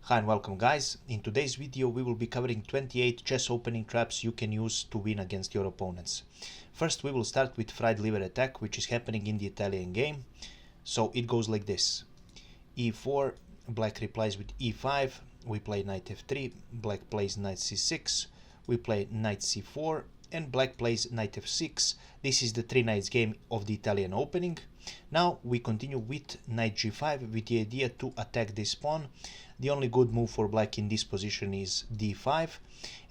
Hi and welcome guys. In today's video we will be covering 28 chess opening traps you can use to win against your opponents. First we will start with fried liver attack, which is happening in the Italian game. So it goes like this. e4, black replies with e5, we play knight f3, black plays knight c6, we play knight c4, and black plays knight f6. This is the 3 knights game of the Italian opening. Now we continue with knight g5 with the idea to attack this pawn. The only good move for black in this position is d5,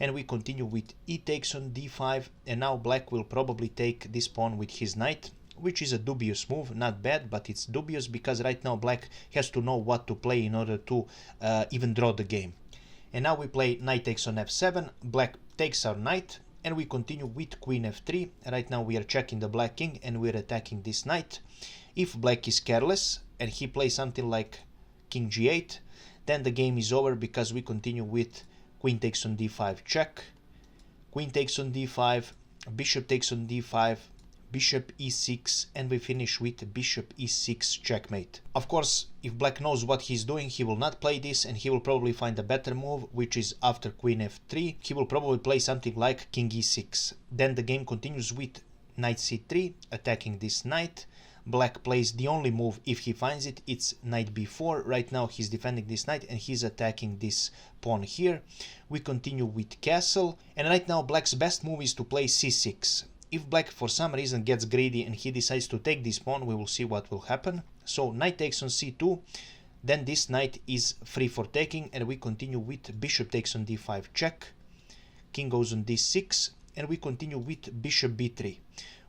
and we continue with e takes on d5, and now black will probably take this pawn with his knight, which is a dubious move. Not bad, but it's dubious because right now black has to know what to play in order to even draw the game. And now we play knight takes on f7, black takes our knight, and we continue with queen f3. Right now we are checking the black king and we are attacking this knight. If black is careless and he plays something like king g8, then the game is over because we continue with queen takes on d5 check, queen takes on d5, bishop takes on d5, bishop e6, and we finish with bishop e6 checkmate. Of course, if black knows what he's doing, he will not play this and he will probably find a better move, which is after queen f3. He will probably play something like king e6. Then the game continues with knight c3, attacking this knight. Black plays the only move, if he finds it, it's knight b4. Right now he's defending this knight and he's attacking this pawn here. We continue with castle, and right now black's best move is to play c6. If black for some reason gets greedy and he decides to take this pawn, we will see what will happen. So knight takes on c2, then this knight is free for taking, and we continue with bishop takes on d5 check, king goes on d6, and we continue with bishop b3.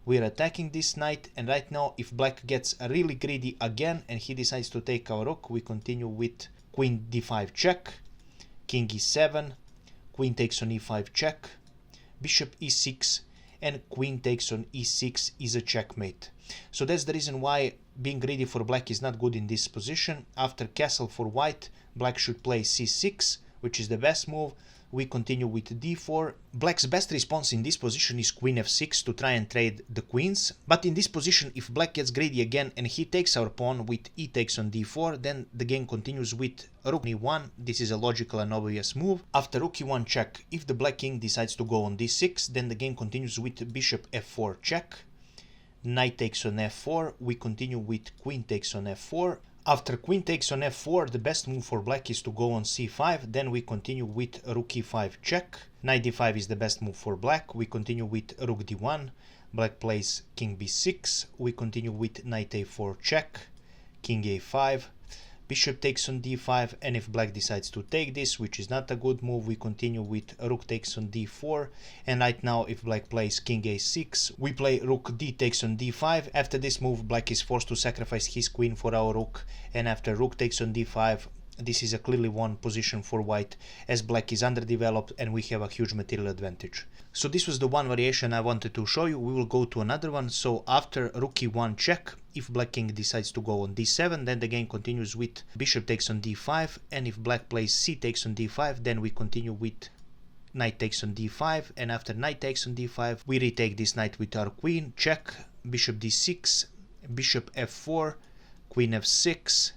We are attacking this knight, and right now if black gets really greedy again and he decides to take our rook, we continue with queen d5 check, king e7, queen takes on e5 check, bishop e6, and queen takes on e6 is a checkmate. So that's the reason why being greedy for black is not good in this position. After castle for white, black should play c6, which is the best move. We continue with d4. Black's best response in this position is queen f6 to try and trade the queens. But in this position, if black gets greedy again and he takes our pawn with e takes on d4, then the game continues with rook e1. This is a logical and obvious move. After rook e1 check, if the black king decides to go on d6, then the game continues with bishop f4 check, knight takes on f4. We continue with queen takes on f4. After queen takes on f4, the best move for black is to go on c5, then we continue with rook e5 check. Knight d5 is the best move for black. We continue with rook d1, black plays king b6, we continue with knight a4 check, king a5, bishop takes on d5, and if black decides to take this, which is not a good move, we continue with rook takes on d4, and right now if black plays king a6, we play rook d takes on d5. After this move, black is forced to sacrifice his queen for our rook, and after rook takes on d5, this is a clearly won position for white, as black is underdeveloped and we have a huge material advantage. So this was the one variation I wanted to show you. We will go to another one. So after rook e1 check, if black king decides to go on d7, then the game continues with bishop takes on d5, and if black plays c takes on d5, then we continue with knight takes on d5, and after knight takes on d5, we retake this knight with our queen, check, bishop d6, bishop f4, queen f6,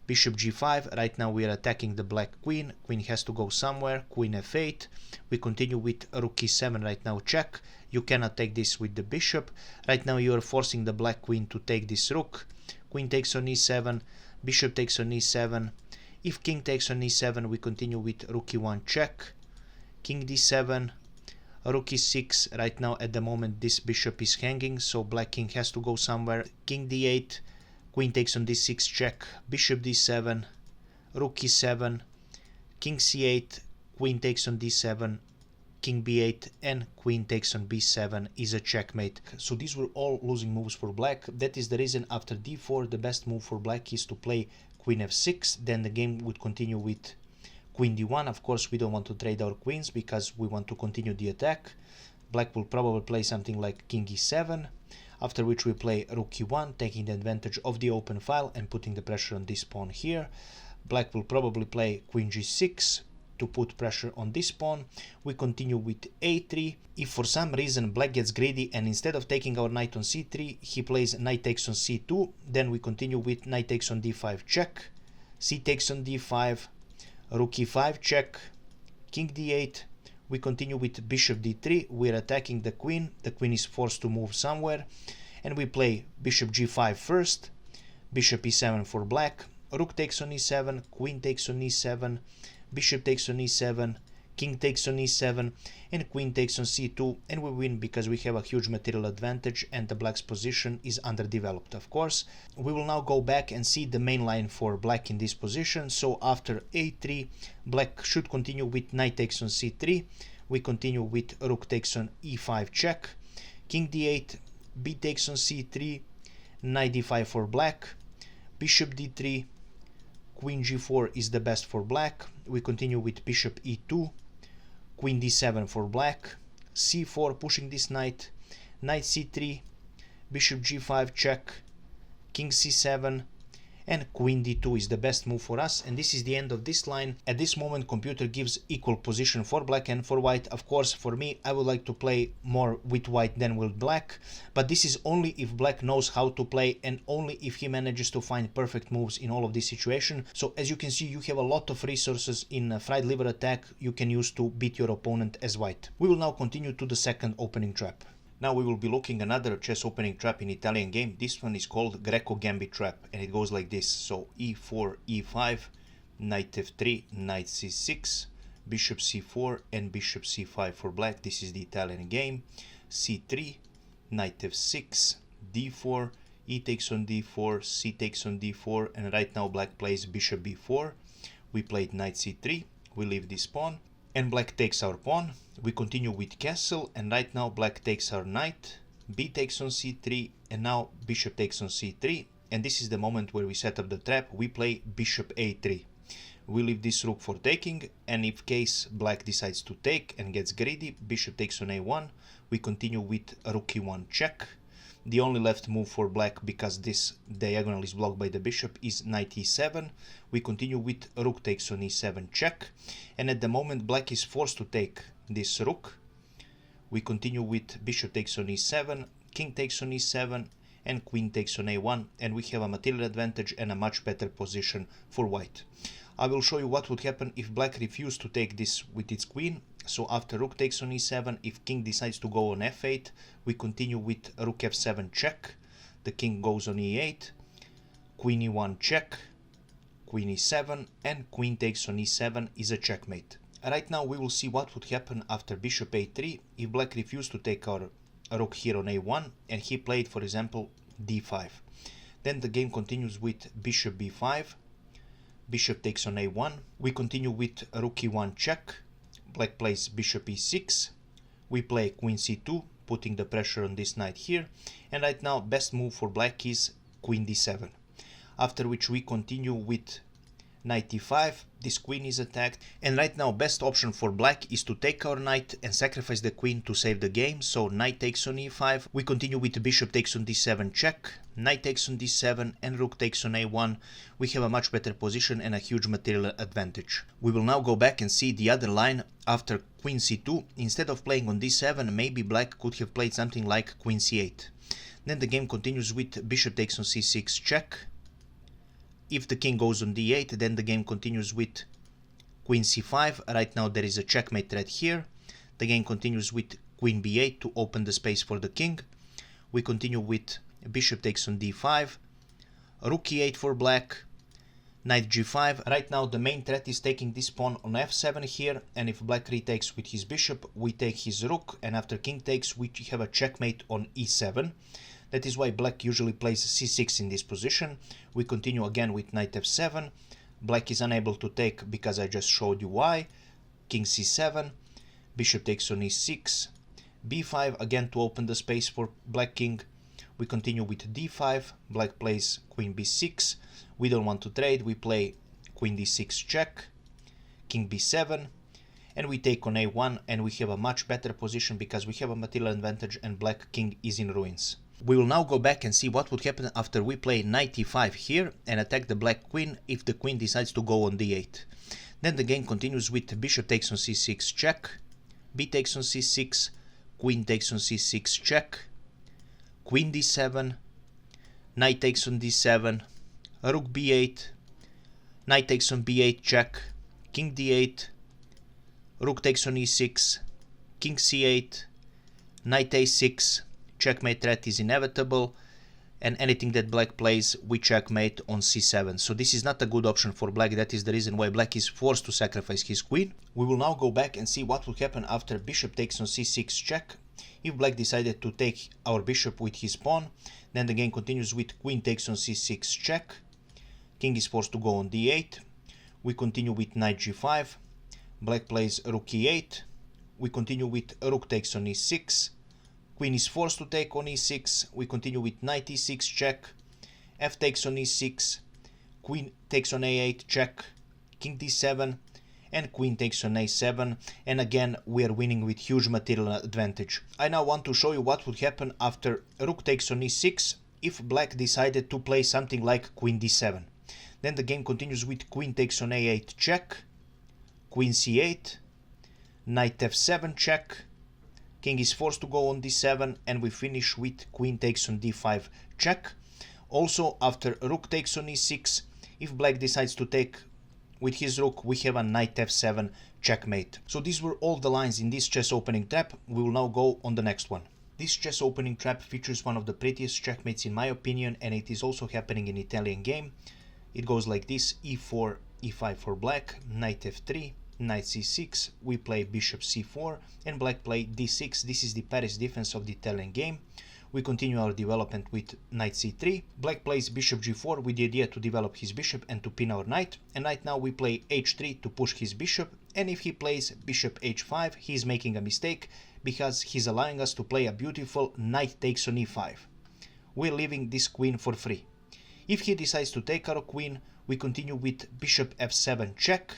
bishop g5. Right now we are attacking the black queen. Queen has to go somewhere. Queen f8. We continue with rook e7 right now check. You cannot take this with the bishop. Right now you are forcing the black queen to take this rook. Queen takes on e7. Bishop takes on e7. If king takes on e7, we continue with rook e1 check. King d7. Rook e6. Right now at the moment this bishop is hanging, so black king has to go somewhere. King d8. Queen takes on d6 check, bishop d7, rook e7, king c8, queen takes on d7, king b8, and queen takes on b7 is a checkmate. So these were all losing moves for black. That is the reason after d4 the best move for black is to play queen f6. Then the game would continue with queen d1. Of course we don't want to trade our queens because we want to continue the attack. Black will probably play something like king e7. After which we play rook e1, taking the advantage of the open file and putting the pressure on this pawn here. Black will probably play queen g6 to put pressure on this pawn. We continue with a3. If for some reason black gets greedy and instead of taking our knight on c3, he plays knight takes on c2, then we continue with knight takes on d5 check, c takes on d5, rook e5 check, king d8. We continue with bishop d3. We're attacking the queen is forced to move somewhere, and we play bishop g5 first, bishop e7 for black, rook takes on e7, queen takes on e7, bishop takes on e7, king takes on e7, and queen takes on c2, and we win because we have a huge material advantage and the black's position is underdeveloped. Of course, we will now go back and see the main line for black in this position. So after a3, black should continue with knight takes on c3. We continue with rook takes on e5 check, king d8, b takes on c3, knight d5 for black, bishop d3, queen g4 is the best for black. We continue with bishop e2, queen d7 for black, c4 pushing this knight, knight c3, bishop g5 check, king c7, and queen d2 is the best move for us, and this is the end of this line. At this moment, computer gives equal position for black and for white. Of course, for me, I would like to play more with white than with black, but this is only if black knows how to play and only if he manages to find perfect moves in all of this situation. So as you can see, you have a lot of resources in fried liver attack you can use to beat your opponent as white. We will now continue to the second opening trap. Now we will be looking another chess opening trap in Italian game. This one is called Greco Gambit Trap, and it goes like this. So e4, e5, knight f3, knight c6, bishop c4, and bishop c5 for black. This is the Italian game. c3, knight f6, d4, e takes on d4, c takes on d4, and right now black plays bishop b4. We played knight c3, we leave this pawn, and black takes our pawn. We continue with castle, and right now black takes our knight, b takes on c3, and now bishop takes on c3, and this is the moment where we set up the trap. We play bishop a3. We leave this rook for taking, and if case black decides to take and gets greedy, bishop takes on a1. We continue with rook e1 check. The only left move for black, because this diagonal is blocked by the bishop, is knight e7. We continue with rook takes on e7 check, and at the moment black is forced to take this rook. We continue with bishop takes on e7, king takes on e7, and queen takes on a1, and we have a material advantage and a much better position for white. I will show you what would happen if black refused to take this with its queen. So after rook takes on e7, if king decides to go on f8, we continue with rook f7 check, the king goes on e8, queen e1 check, queen e7, and queen takes on e7 is a checkmate. Right now we will see what would happen after bishop a3 if black refused to take our rook here on a1 and he played, for example, d5. Then the game continues with bishop b5, bishop takes on a1, we continue with rook e1 check, black plays bishop e6, we play queen c2, putting the pressure on this knight here, and right now best move for black is queen d7. After which we continue with knight e5, this queen is attacked, and right now best option for black is to take our knight and sacrifice the queen to save the game. So knight takes on e5, we continue with bishop takes on d7 check, knight takes on d7, and rook takes on a1. We have a much better position and a huge material advantage. We will now go back and see the other line after queen c2. Instead of playing on d7, maybe black could have played something like queen c8. Then the game continues with bishop takes on c6 check. If the king goes on d8, then the game continues with queen c5. Right now there is a checkmate threat here. The game continues with queen b8 to open the space for the king. We continue with bishop takes on d5, rook e8 for black, knight g5. Right now the main threat is taking this pawn on f7 here, and if black retakes with his bishop, we take his rook, and after king takes we have a checkmate on e7. That is why black usually plays c6 in this position. We continue again with knight f7. Black is unable to take because I just showed you why. King c7, bishop takes on e6, b5 again to open the space for black king. We continue with d5, black plays queen b6. We don't want to trade, we play queen d6 check, king b7, and we take on a1, and we have a much better position because we have a material advantage and black king is in ruins. We will now go back and see what would happen after we play knight e5 here and attack the black queen if the queen decides to go on d8. Then the game continues with bishop takes on c6 check, b takes on c6, queen takes on c6 check, queen d7, knight takes on d7, rook b8, knight takes on b8 check, king d8, rook takes on e6, king c8, knight a6, checkmate threat is inevitable, and anything that black plays, we checkmate on c7. So this is not a good option for black. That is the reason why black is forced to sacrifice his queen. We will now go back and see what will happen after bishop takes on c6 check. If black decided to take our bishop with his pawn, then the game continues with queen takes on c6 check. King is forced to go on d8. We continue with knight g5. Black plays rook e8. We continue with rook takes on e6. Queen is forced to take on e6. We continue with knight e6 check. F takes on e6. Queen takes on a8 check. King d7. And queen takes on a7. And again, we are winning with huge material advantage. I now want to show you what would happen after rook takes on e6 if black decided to play something like queen d7. Then the game continues with queen takes on a8 check. Queen c8. Knight f7 check. King is forced to go on d7, and we finish with queen takes on d5 check. Also, after rook takes on e6, if black decides to take with his rook, we have a knight f7 checkmate. So these were all the lines in this chess opening trap. We will now go on the next one. This chess opening trap features one of the prettiest checkmates in my opinion, and it is also happening in Italian game. It goes like this: e4, e5 for black, knight f3, knight c6, we play bishop c4, and black play d6. This is the Paris defense of the Italian game. We continue our development with knight c3. Black plays bishop g4 with the idea to develop his bishop and to pin our knight. And right now we play h3 to push his bishop. And if he plays bishop h5, he is making a mistake because he's allowing us to play a beautiful knight takes on e5. We're leaving this queen for free. If he decides to take our queen, we continue with bishop f7 check,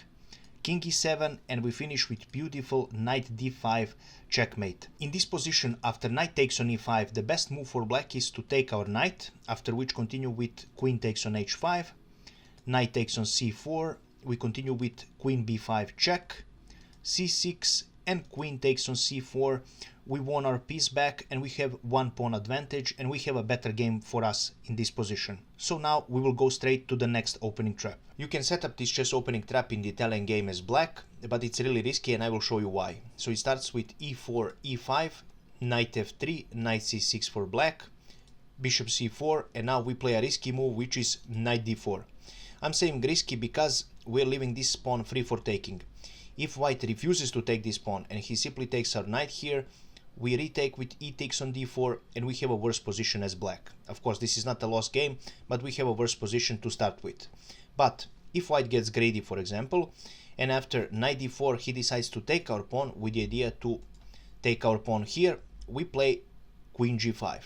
king e7, and we finish with beautiful knight d5 checkmate. In this position, after knight takes on e5, the best move for black is to take our knight, after which continue with queen takes on h5, knight takes on c4, we continue with queen b5 check, c6, and queen takes on c4. We won our piece back and we have one pawn advantage, and we have a better game for us in this position. So now we will go straight to the next opening trap. You can set up this chess opening trap in the Italian game as black, but it's really risky and I will show you why. So it starts with e4, e5, knight f3, knight c6 for black, bishop c4, and now we play a risky move, which is knight d4. I'm saying risky because we're leaving this pawn free for taking. If white refuses to take this pawn and he simply takes our knight here, we retake with e takes on d4, and we have a worse position as black. Of course, this is not a lost game, but we have a worse position to start with. But if white gets greedy, for example, and after knight d4 he decides to take our pawn with the idea to take our pawn here, we play queen g5.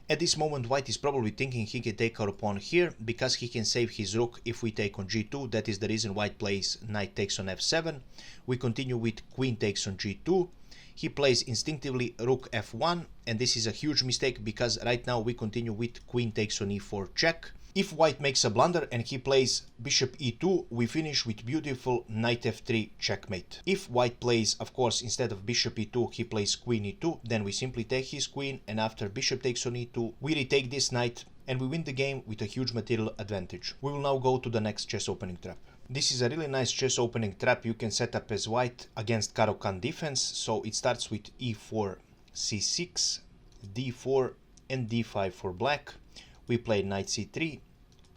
At this moment, white is probably thinking he can take our pawn here because he can save his rook if we take on g2. That is the reason white plays knight takes on f7. We continue with queen takes on g2. He plays instinctively rook f1, and this is a huge mistake because right now we continue with queen takes on e4 check. If white makes a blunder and he plays bishop e2, we finish with beautiful knight f3 checkmate. If white plays, of course, instead of bishop e2, he plays queen e2, then we simply take his queen, and after bishop takes on e2, we retake this knight, and we win the game with a huge material advantage. We will now go to the next chess opening trap. This is a really nice chess opening trap you can set up as white against Caro-Kann defense. So it starts with e4, c6, d4, and d5 for black. We play knight c3,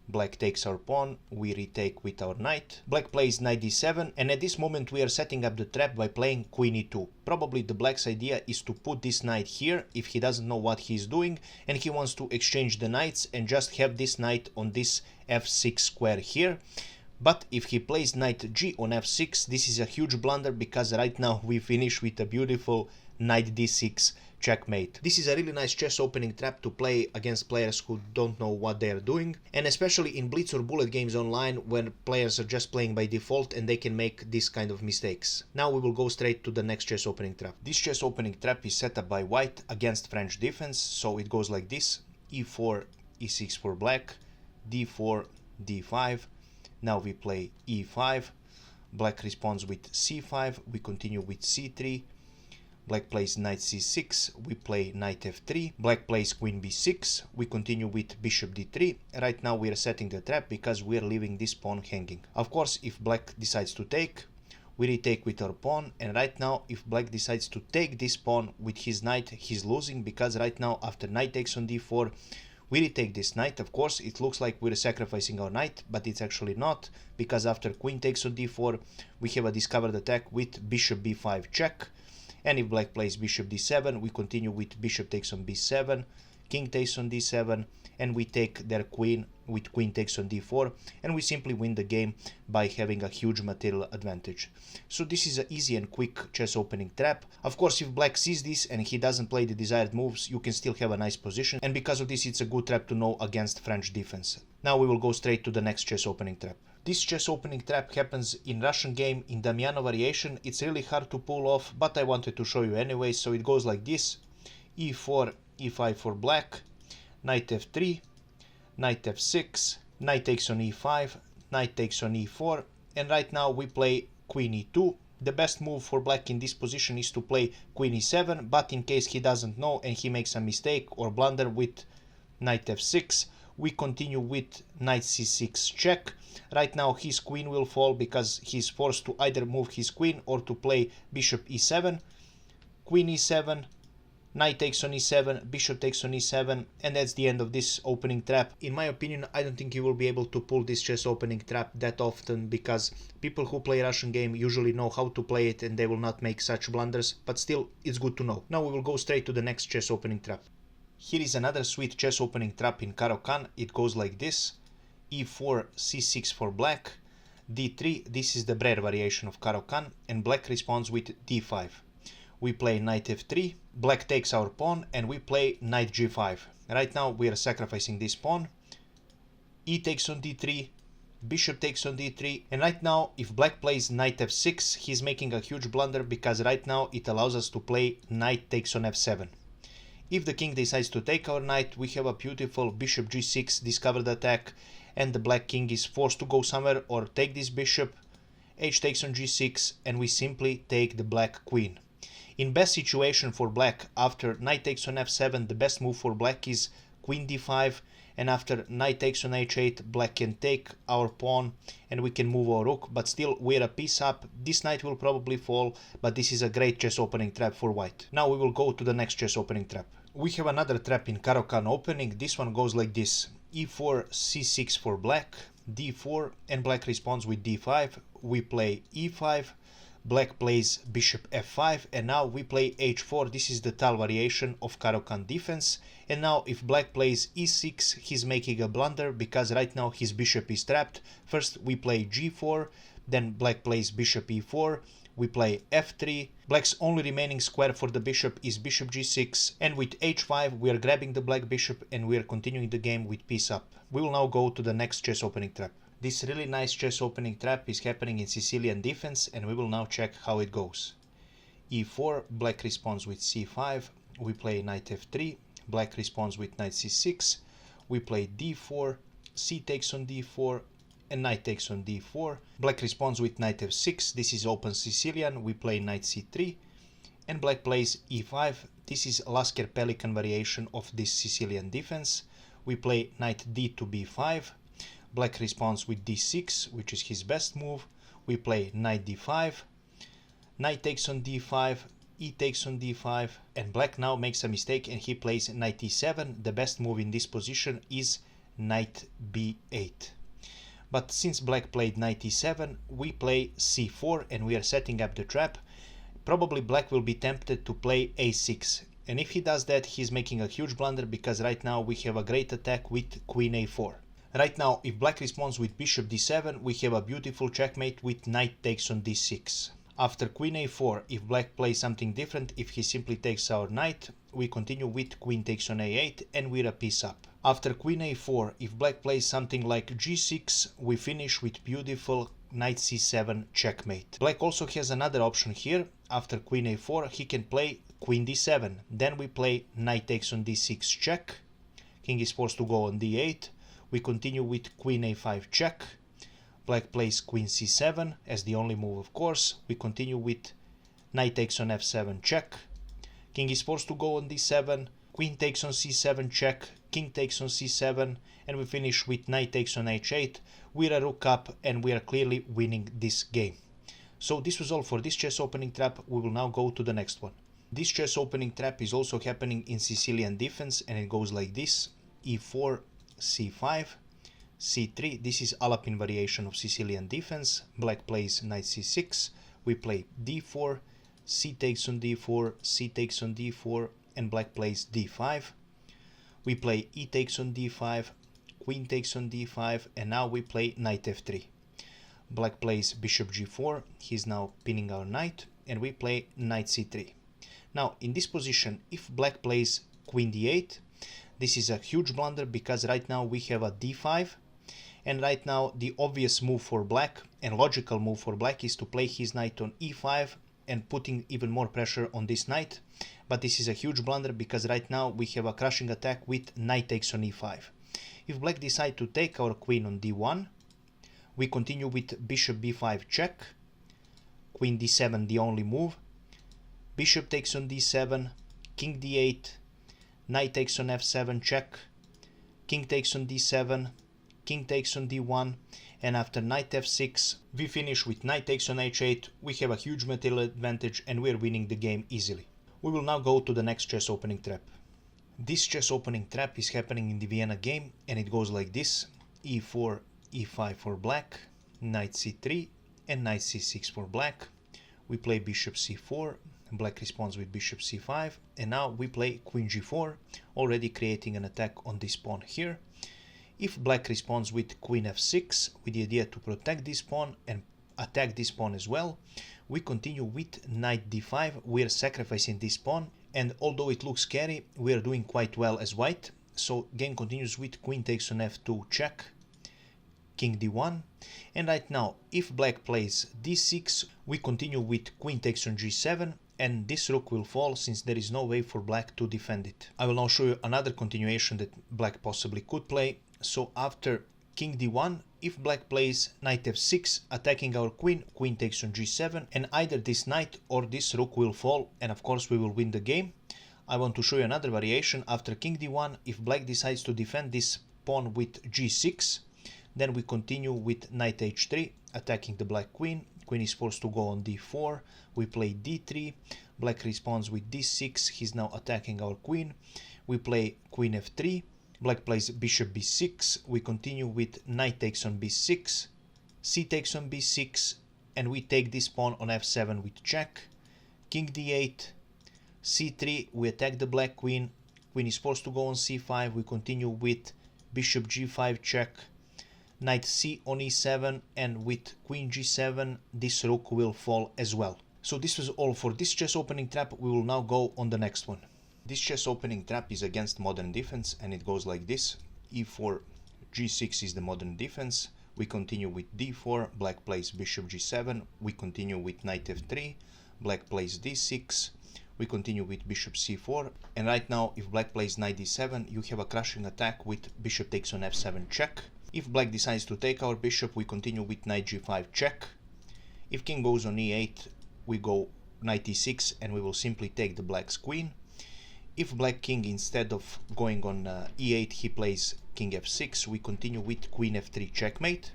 black takes our pawn, we retake with our knight. Black plays knight d7, and at this moment we are setting up the trap by playing queen e2. Probably the black's idea is to put this knight here if he doesn't know what he's doing, and he wants to exchange the knights and just have this knight on this f6 square here. But if he plays knight g on f6, this is a huge blunder because right now we finish with a beautiful knight d6 checkmate. This is a really nice chess opening trap to play against players who don't know what they are doing, and especially in blitz or bullet games online when players are just playing by default and they can make this kind of mistakes. Now we will go straight to the next chess opening trap. This chess opening trap is set up by white against French defense, so it goes like this: e4, e6 for black, d4, d5. Now we play e5, black responds with c5, we continue with c3, black plays knight c6, we play knight f3, black plays queen b6, we continue with bishop d3. Right now we are setting the trap because we are leaving this pawn hanging. Of course, if black decides to take, We retake with our pawn, and right now if black decides to take this pawn with his knight, he's losing, because right now after knight takes on d4, we retake this knight. Of course, it looks like we're sacrificing our knight, but it's actually not, because after queen takes on d4, we have a discovered attack with bishop b5 check, and if black plays bishop d7, we continue with bishop takes on b7, king takes on d7, and we take their queen with queen takes on d4, and we simply win the game by having a huge material advantage. So this is an easy and quick chess opening trap. Of course, if black sees this and he doesn't play the desired moves, you can still have a nice position, and because of this it's a good trap to know against French defense. Now we will go straight to the next chess opening trap. This chess opening trap happens in Russian game in Damiano variation. It's really hard to pull off, but I wanted to show you anyway. So it goes like this: e4, e5 for black, knight f3, knight f6, knight takes on e5, knight takes on e4, and right now we play queen e2. The best move for black in this position is to play queen e7, but in case he doesn't know and he makes a mistake or blunder with knight f6, we continue with knight c6 check. Right now his queen will fall because he's forced to either move his queen or to play bishop e7, queen e7, knight takes on e7, bishop takes on e7, and that's the end of this opening trap. In my opinion, I don't think you will be able to pull this chess opening trap that often, because people who play Russian game usually know how to play it and they will not make such blunders, but still, it's good to know. Now we will go straight to the next chess opening trap. Here is another sweet chess opening trap in Caro-Kann. It goes like this: e4, c6 for black, d3, this is the Brer variation of Caro-Kann, and black responds with d5. We play knight f3, black takes our pawn, and we play knight g5. Right now we are sacrificing this pawn, e takes on d3, bishop takes on d3, and right now if black plays knight f6, he's making a huge blunder, because right now it allows us to play knight takes on f7. If the king decides to take our knight, we have a beautiful bishop g6 discovered attack, and the black king is forced to go somewhere or take this bishop, h takes on g6, and we simply take the black queen. In best situation for black, after knight takes on f7, the best move for black is queen d5, and after knight takes on h8, black can take our pawn and we can move our rook, but still we're a piece up. This knight will probably fall, but this is a great chess opening trap for white. Now we will go to the next chess opening trap. We have another trap in Caro-Kann opening. This one goes like this: e4, c6 for black, d4, and black responds with d5. We play e5, black plays bishop f5, and now we play h4. This is the Tal variation of Caro-Kann defense. And now if black plays e6, he's making a blunder, because right now his bishop is trapped. First we play g4, then black plays bishop e4, we play f3, black's only remaining square for the bishop is bishop g6, and with h5 we are grabbing the black bishop and we are continuing the game with piece up. We will now go to the next chess opening trap. This really nice chess opening trap is happening in Sicilian defense, and we will now check how it goes. e4, black responds with c5, we play knight f3, black responds with knight c6, we play d4, c takes on d4, and knight takes on d4, black responds with knight f6, this is open Sicilian, we play knight c3, and black plays e5, this is Lasker Pelican variation of this Sicilian defense, we play knight d to b5, black responds with d6, which is his best move, we play knight d5, knight takes on d5, e takes on d5, and black now makes a mistake and he plays knight e7. The best move in this position is knight b8. But since black played knight e7, we play c4 and we are setting up the trap. Probably black will be tempted to play a6. And if he does that, he's making a huge blunder, because right now we have a great attack with queen a4. Right now, if black responds with bishop d7, we have a beautiful checkmate with knight takes on d6. After queen a4, if black plays something different, if he simply takes our knight, we continue with queen takes on a8 and we're a piece up. After queen a4, if black plays something like g6, we finish with beautiful knight c7 checkmate. Black also has another option here. After queen a4, he can play queen d7. Then we play knight takes on d6 check. King is forced to go on d8. We continue with queen a5 check. Black plays queen c7 as the only move, of course. We continue with knight takes on f7 check. King is forced to go on d7. Queen takes on c7 check. King takes on c7. And we finish with knight takes on h8. We're a rook up and we are clearly winning this game. So this was all for this chess opening trap. We will now go to the next one. This chess opening trap is also happening in Sicilian defense, and it goes like this: e4, c5, c3. This is Alapin variation of Sicilian defense. Black plays knight c6, we play d4, c takes on d4, c takes on d4, and black plays d5. We play e takes on d5, queen takes on d5, and now we play knight f3. Black plays bishop g4, he's now pinning our knight, and we play knight c3. Now in this position, if black plays queen d8, this is a huge blunder because right now we have a d5, and right now the obvious move for black and logical move for black is to play his knight on e5 and putting even more pressure on this knight. But this is a huge blunder because right now we have a crushing attack with knight takes on e5. If black decide to take our queen on d1, we continue with bishop b5 check, queen d7 the only move, bishop takes on d7, king d8, knight takes on f7 check, king takes on d7, king takes on d1, and after knight f6 we finish with knight takes on h8. We have a huge material advantage and we are winning the game easily. We will now go to the next chess opening trap. This chess opening trap is happening in the Vienna game, and it goes like this: e4, e5 for black, knight c3, and knight c6 for black. We play bishop c4, black responds with bishop c5, and now we play queen g4, already creating an attack on this pawn here. If black responds with queen f6 with the idea to protect this pawn and attack this pawn as well, we continue with knight d5. We are sacrificing this pawn, and although it looks scary, we are doing quite well as white. So game continues with queen takes on f2 check, king d1, and right now if black plays d6, we continue with queen takes on g7, and this rook will fall since there is no way for black to defend it. I will now show you another continuation that black possibly could play. So after king d1, if black plays knight f6 attacking our queen, queen takes on g7, and either this knight or this rook will fall, and of course we will win the game. I want to show you another variation. After king d1, if black decides to defend this pawn with g6, then we continue with knight h3 attacking the black queen. Queen is forced to go on d4, we play d3, black responds with d6, he's now attacking our queen. We play queen f3, black plays bishop b6, we continue with knight takes on b6, c takes on b6, and we take this pawn on f7 with check, king d8, c3, we attack the black queen, queen is forced to go on c5, we continue with bishop g5 check, knight c on e7, and with queen g7 this rook will fall as well. So this was all for this chess opening trap. We will now go on the next one. This chess opening trap is against modern defense, and it goes like this: e4, g6 is the modern defense, we continue with d4, black plays bishop g7, we continue with knight f3, black plays d6, we continue with bishop c4, and right now if black plays knight d7, you have a crushing attack with bishop takes on f7 check. If black decides to take our bishop, we continue with knight g5 check. If king goes on e8, we go knight e6, and we will simply take the black's queen. If black king, instead of going on e8, he plays king f6, we continue with queen f3 checkmate.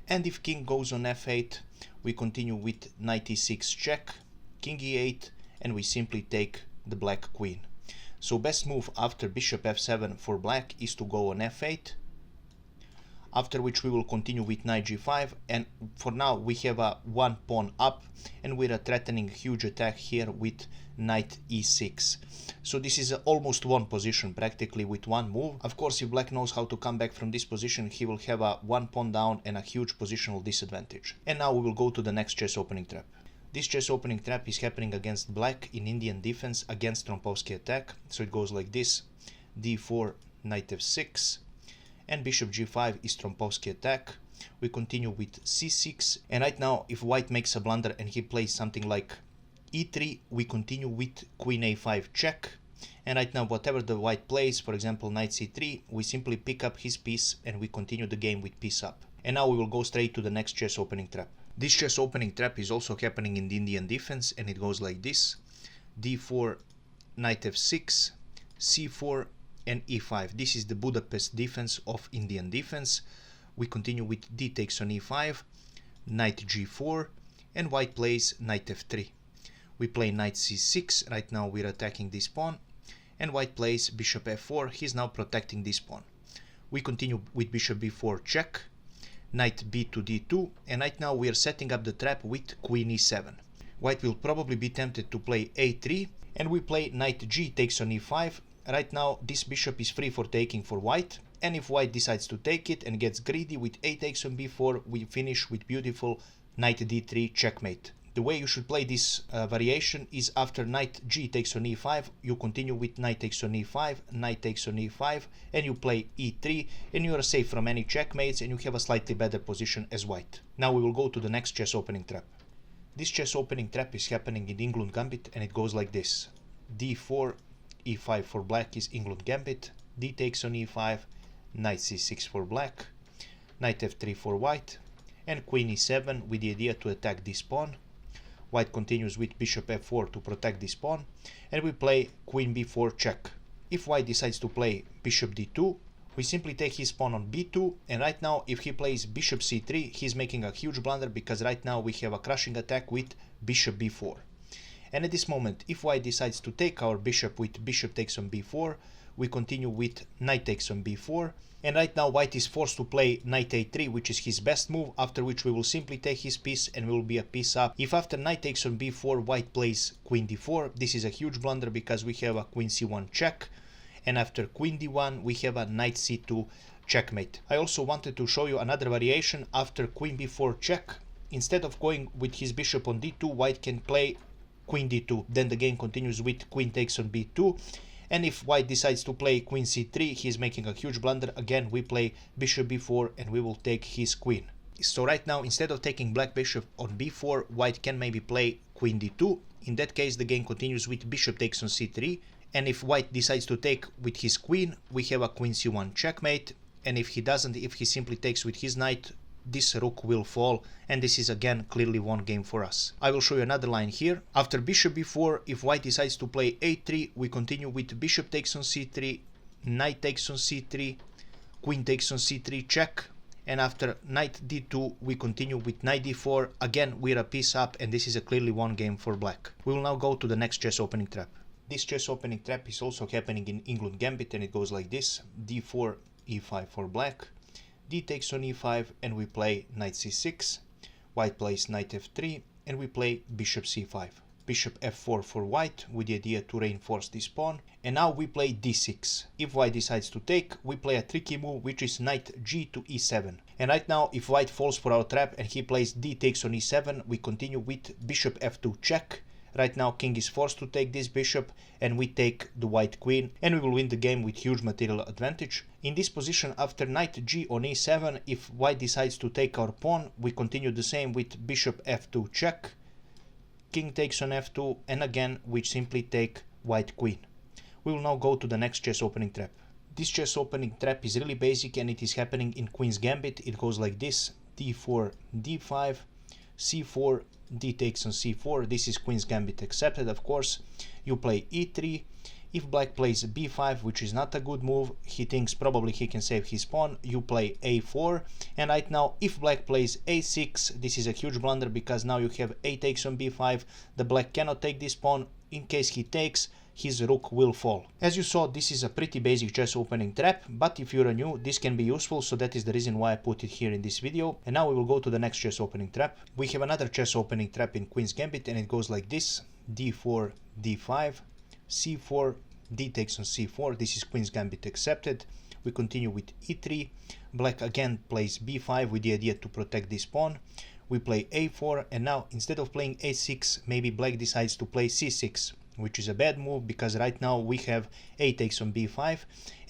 And if king goes on f8, we continue with knight e6 check, king e8, and we simply take the black queen. So best move after bishop f7 for black is to go on f8, after which we will continue with knight g5, and for now we have a one pawn up, and we are threatening a huge attack here with knight e6. So this is almost one position practically with one move. Of course, if black knows how to come back from this position, he will have a one pawn down and a huge positional disadvantage. And now we will go to the next chess opening trap. This chess opening trap is happening against black in Indian defense against Trompowski attack. So it goes like this: d4, knight f6, and bishop g5 is Trompowski attack. We continue with c6, and right now if white makes a blunder and he plays something like e3, we continue with queen a5 check. And right now whatever the white plays, for example knight c3, we simply pick up his piece and we continue the game with piece up. And now we will go straight to the next chess opening trap. This chess opening trap is also happening in the Indian defense, and it goes like this: d4, knight f6, c4, and e5. This is the Budapest defense of Indian defense. We continue with d takes on e5, knight g4, and white plays knight f3. We play knight c6, right now we're attacking this pawn, and white plays bishop f4, he's now protecting this pawn. We continue with bishop b4 check, knight b to d2, and right now we are setting up the trap with queen e7. White will probably be tempted to play a3, and we play knight g takes on e5. Right now this bishop is free for taking for white, and if white decides to take it and gets greedy with a takes on b4, we finish with beautiful knight d3 checkmate. The way you should play this variation is after knight g takes on e5, you continue with knight takes on e5, knight takes on e5, and you play e3, and you are safe from any checkmates, and you have a slightly better position as white. Now we will go to the next chess opening trap. This chess opening trap is happening in Englund Gambit, and it goes like this. d4, e5 for black is Englund Gambit, d takes on e5, knight c6 for black, knight f3 for white, and queen e7 with the idea to attack this pawn. White continues with bishop f4 to protect this pawn, and we play queen b4 check. If white decides to play bishop d2, we simply take his pawn on b2, and right now if he plays bishop c3, he's making a huge blunder, because right now we have a crushing attack with bishop b4. And at this moment, if white decides to take our bishop with bishop takes on b4, we continue with knight takes on b4, and right now white is forced to play knight a3, which is his best move, after which we will simply take his piece and we will be a piece up. If after knight takes on b4 white plays queen d4, this is a huge blunder because we have a queen c1 check, and after queen d1 we have a knight c2 checkmate. I also wanted to show you another variation after queen b4 check. Instead of going with his bishop on d2, white can play queen d2, then the game continues with queen takes on b2, and if white decides to play queen c3, he is making a huge blunder. Again we play bishop b4 and we will take his queen. So right now, instead of taking black bishop on b4, white can maybe play queen d2. In that case the game continues with bishop takes on c3, and if white decides to take with his queen, we have a queen c1 checkmate, and if he doesn't, if he simply takes with his knight, this rook will fall, and this is again clearly one game for us. I will show you another line here. After bishop b4, if white decides to play a3, we continue with bishop takes on c3, knight takes on c3, queen takes on c3 check, and after knight d2 we continue with knight d4. Again we're a piece up, and this is a clearly one game for black. We will now go to the next chess opening trap. This chess opening trap is also happening in Englund Gambit, and it goes like this. d4, e5 for black, d takes on e5, and we play knight c6, white plays knight f3, and we play bishop c5. Bishop f4 for white with the idea to reinforce this pawn, and now we play d6. If white decides to take, we play a tricky move, which is knight g to e7. And right now if white falls for our trap and he plays d takes on e7, we continue with bishop f2 check. Right now king is forced to take this bishop, and we take the white queen, and we will win the game with huge material advantage. In this position, after knight g on e7, if white decides to take our pawn, we continue the same with bishop f2 check, king takes on f2, and again we simply take white queen. We will now go to the next chess opening trap. This chess opening trap is really basic, and it is happening in Queen's Gambit. It goes like this. d4, d5, c4, d takes on c4. This is Queen's Gambit accepted, of course. You play e3. If black plays b5, which is not a good move, he thinks probably he can save his pawn. You play a4, and right now if black plays a6, this is a huge blunder, because now you have a takes on b5. The black cannot take this pawn. In case he takes, his rook will fall. As you saw, this is a pretty basic chess opening trap, but if you're new, this can be useful, so that is the reason why I put it here in this video. And now we will go to the next chess opening trap. We have another chess opening trap in Queen's Gambit, and it goes like this. d4, d5, c4, d takes on c4. This is Queen's Gambit accepted. We continue with e3. Black again plays b5 with the idea to protect this pawn. We play a4, and now instead of playing a6, maybe black decides to play c6, which is a bad move, because right now we have a takes on b5,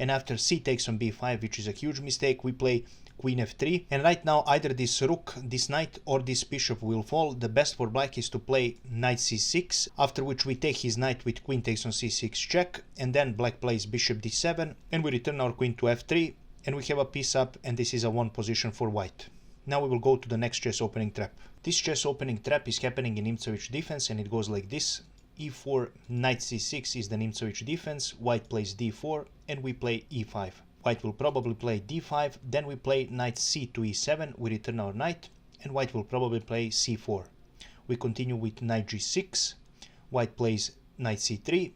and after c takes on b5, which is a huge mistake, we play queen f3, and right now either this rook, this knight, or this bishop will fall. The best for black is to play knight c6, after which we take his knight with queen takes on c6 check, and then black plays bishop d7, and we return our queen to f3, and we have a piece up, and this is a one position for white. Now we will go to the next chess opening trap. This chess opening trap is happening in Nimzowich defense, and it goes like this. e4, knight c6 is the Nimzowich defense. White plays d4, and we play e5. White will probably play d5, then we play knight c to e7, we return our knight, and white will probably play c4. we continue with knight g6, white plays knight c3,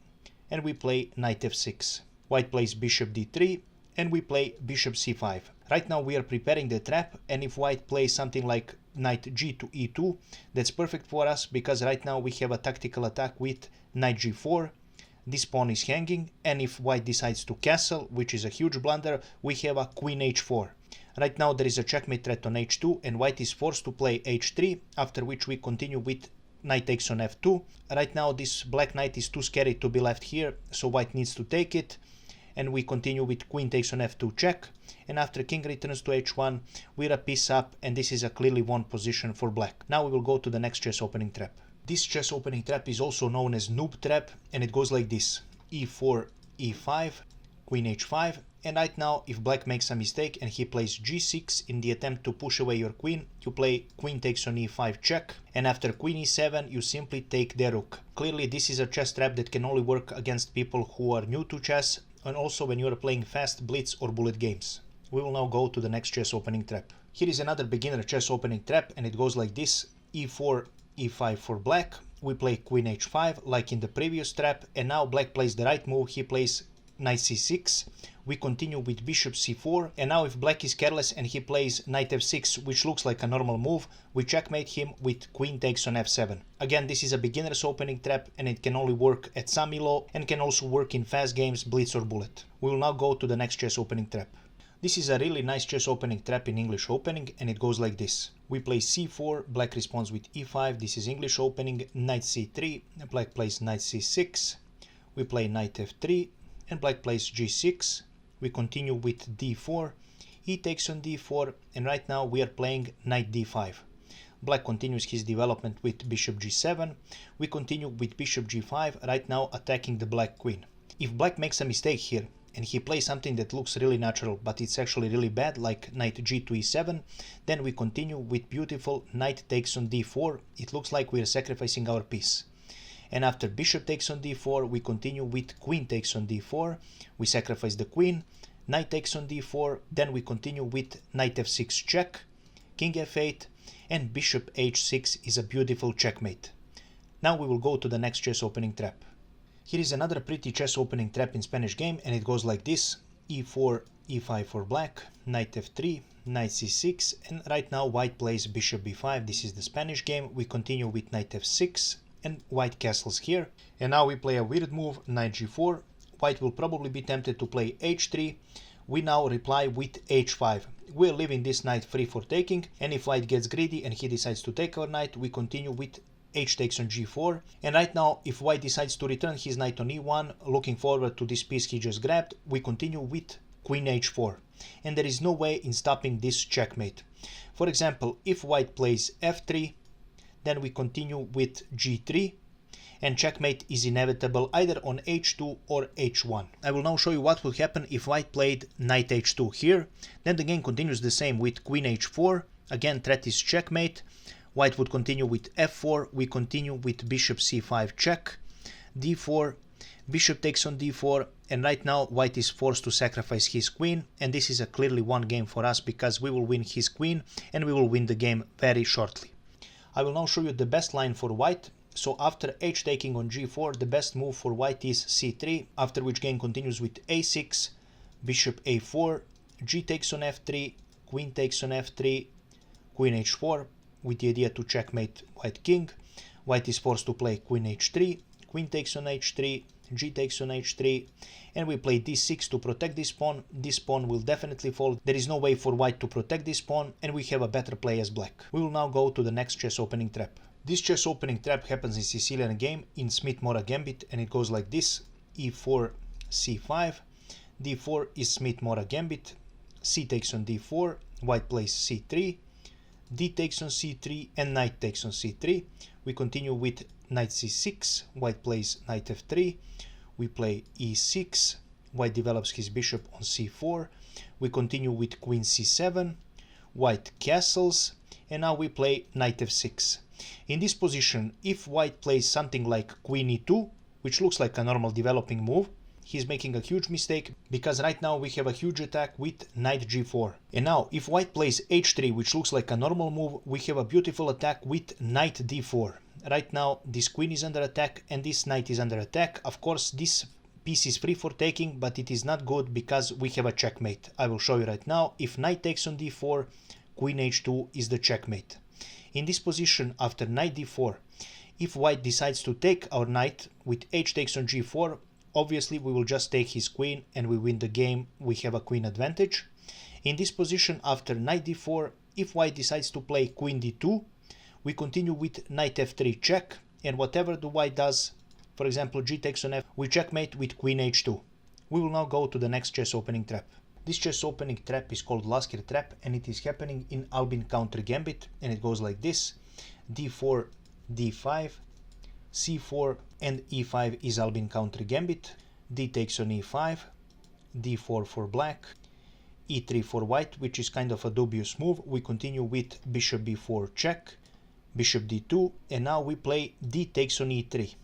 and we play knight f6. White plays bishop d3, and we play bishop c5. Right now we are preparing the trap, and if white plays something like knight g to e2, that's perfect for us, because right now we have a tactical attack with knight g4. This pawn is hanging, and if white decides to castle, which is a huge blunder, we have a queen h4. Right now there is a checkmate threat on h2, and white is forced to play h3, after which we continue with knight takes on f2. Right now this black knight is too scary to be left here, so white needs to take it, and we continue with queen takes on f2 check, and after king returns to h1, we're a piece up, and this is a clearly won position for black. Now we will go to the next chess opening trap. This chess opening trap is also known as Noob Trap, and it goes like this: e4, e5, queen h5, and right now if black makes a mistake and he plays g6 in the attempt to push away your queen, you play queen takes on e5 check, and after queen e7 you simply take the rook. Clearly this is a chess trap that can only work against people who are new to chess, and also when you are playing fast blitz or bullet games. We will now go to the next chess opening trap. Here is another beginner chess opening trap, and it goes like this: e4, e5 for black, we play queen h5 like in the previous trap, and now black plays the right move, he plays knight c6, we continue with bishop c4, and now if black is careless and he plays knight f6, which looks like a normal move, we checkmate him with queen takes on f7. Again, this is a beginner's opening trap, and it can only work at some elo, and can also work in fast games, blitz or bullet. We will now go to the next chess opening trap. This is a really nice chess opening trap in English opening, and it goes like this: we play c4, black responds with e5, this is English opening, knight c3, black plays knight c6, we play knight f3, and black plays g6, we continue with d4, he takes on d4, and right now we are playing knight d5. Black continues his development with bishop g7, we continue with bishop g5, right now attacking the black queen. If black makes a mistake here, and he plays something that looks really natural, but it's actually really bad, like knight g to e7, then we continue with beautiful knight takes on d4, it looks like we are sacrificing our piece. And after bishop takes on d4, we continue with queen takes on d4, we sacrifice the queen, knight takes on d4, then we continue with knight f6 check, king f8, and bishop h6 is a beautiful checkmate. Now we will go to the next chess opening trap. Here is another pretty chess opening trap in Spanish game, and it goes like this: e4, e5 for black, knight f3, knight c6, and right now white plays bishop b5, this is the Spanish game, we continue with knight f6, and white castles here, and now we play a weird move, knight g4, white will probably be tempted to play h3, we now reply with h5, we're leaving this knight free for taking, and if white gets greedy and he decides to take our knight, we continue with h takes on g4, and right now if white decides to return his knight on e1, looking forward to this piece he just grabbed, we continue with queen h4, and there is no way in stopping this checkmate. For example, if white plays f3, then we continue with g3, and checkmate is inevitable either on h2 or h1. I will now show you what will happen if white played knight h2 here, then the game continues the same with queen h4, again threat is checkmate. White would continue with f4, we continue with bishop c5 check, d4, bishop takes on d4, and right now white is forced to sacrifice his queen, and this is a clearly won game for us because we will win his queen and we will win the game very shortly. I will now show you the best line for white. So after h taking on g4, the best move for white is c3, after which game continues with a6, bishop a4, g takes on f3, queen takes on f3, queen h4, with the idea to checkmate white king. White is forced to play queen h3, queen takes on h3, g takes on h3, and we play d6 to protect this pawn. This pawn will definitely fall, there is no way for white to protect this pawn, and we have a better play as black. We will now go to the next chess opening trap. This chess opening trap happens in Sicilian game in Smith-Morra Gambit, and it goes like this: e4, c5, d4 is Smith-Morra Gambit, c takes on d4, white plays c3, d takes on c3, and knight takes on c3. We continue with knight c6, white plays knight f3, we play e6, white develops his bishop on c4, we continue with queen c7, white castles, and now we play knight f6. In this position, if white plays something like queen e2, which looks like a normal developing move, he's making a huge mistake, because right now we have a huge attack with knight g4. And now if white plays h3, which looks like a normal move, we have a beautiful attack with knight d4. right now this queen is under attack and this knight is under attack. Of course this piece is free for taking, but it is not good because we have a checkmate. I will show you right now. If knight takes on d4, queen h2 is the checkmate. In this position, after knight d4, if white decides to take our knight with h takes on g4, obviously we will just take his queen and we win the game. We have a queen advantage. In this position, after knight d4, if white decides to play queen d2, we continue with knight f3 check, and whatever the white does, for example g takes on f, we checkmate with queen h2. We will now go to the next chess opening trap. This chess opening trap is called Lasker Trap, and it is happening in Alapin counter Gambit, and it goes like this: d4, d5, c4 and e5 is Alapin counter Gambit, d takes on e5, d4 for black, e3 for white, which is kind of a dubious move. We continue with bishop b4 check, bishop d2, and now we play d takes on e3.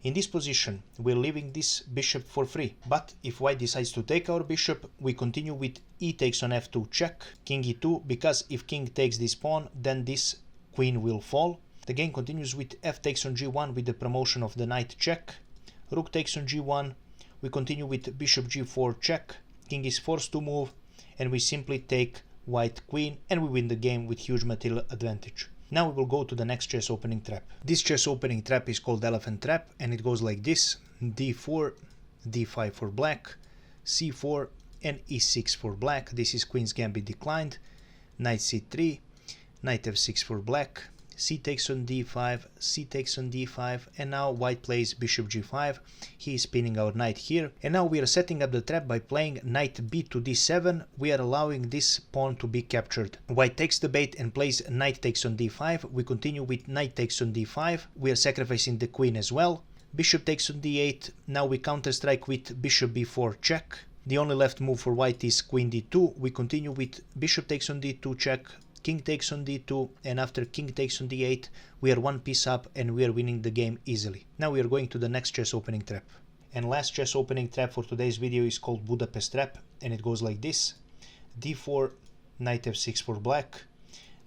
In this position, we're leaving this bishop for free, but if white decides to take our bishop, we continue with e takes on f2 check, king e2, because if king takes this pawn, then this queen will fall. The game continues with f takes on g1 with the promotion of the knight check, rook takes on g1, we continue with bishop g4 check, king is forced to move, and we simply take white queen and we win the game with huge material advantage. Now we will go to the next chess opening trap. This chess opening trap is called Elephant Trap, and it goes like this: d4, d5 for black, c4 and e6 for black. This is Queen's Gambit declined. Knight c3, knight f6 for black, c takes on d5, c takes on d5, and now white plays bishop g5. He is pinning our knight here, and now we are setting up the trap by playing knight b to d7. We are allowing this pawn to be captured. White takes the bait and plays knight takes on d5. We continue with knight takes on d5. We are sacrificing the queen as well. Bishop takes on d8. Now we counter strike with bishop b4 check. The only left move for white is queen d2. We continue with bishop takes on d2 check, king takes on d2, and after king takes on d8, we are one piece up and we are winning the game easily. Now we are going to the next chess opening trap. And last chess opening trap for today's video is called Budapest Trap, and it goes like this: d4, knight f6 for black,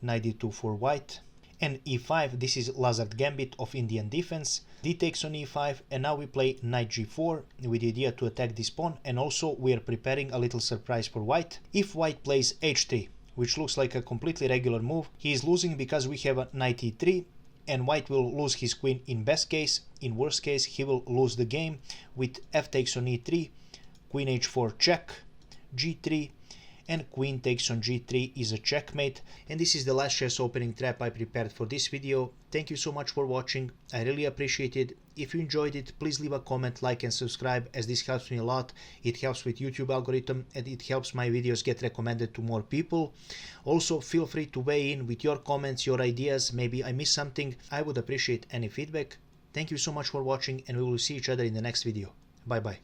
knight d2 for white, and e5. This is Lasker Gambit of Indian defense. D takes on e5, and now we play knight g4 with the idea to attack this pawn, and also we are preparing a little surprise for white. If white plays h3, which looks like a completely regular move, he is losing because we have a knight e3, and white will lose his queen in best case. In worst case, he will lose the game with f takes on e3, queen h4 check, g3, and queen takes on g3 is a checkmate. And this is the last chess opening trap I prepared for this video. Thank you so much for watching. I really appreciate it. If you enjoyed it, please leave a comment, like and subscribe, as this helps me a lot. It helps with YouTube algorithm and it helps my videos get recommended to more people. Also, feel free to weigh in with your comments, your ideas. Maybe I missed something. I would appreciate any feedback. Thank you so much for watching, and we will see each other in the next video. Bye bye.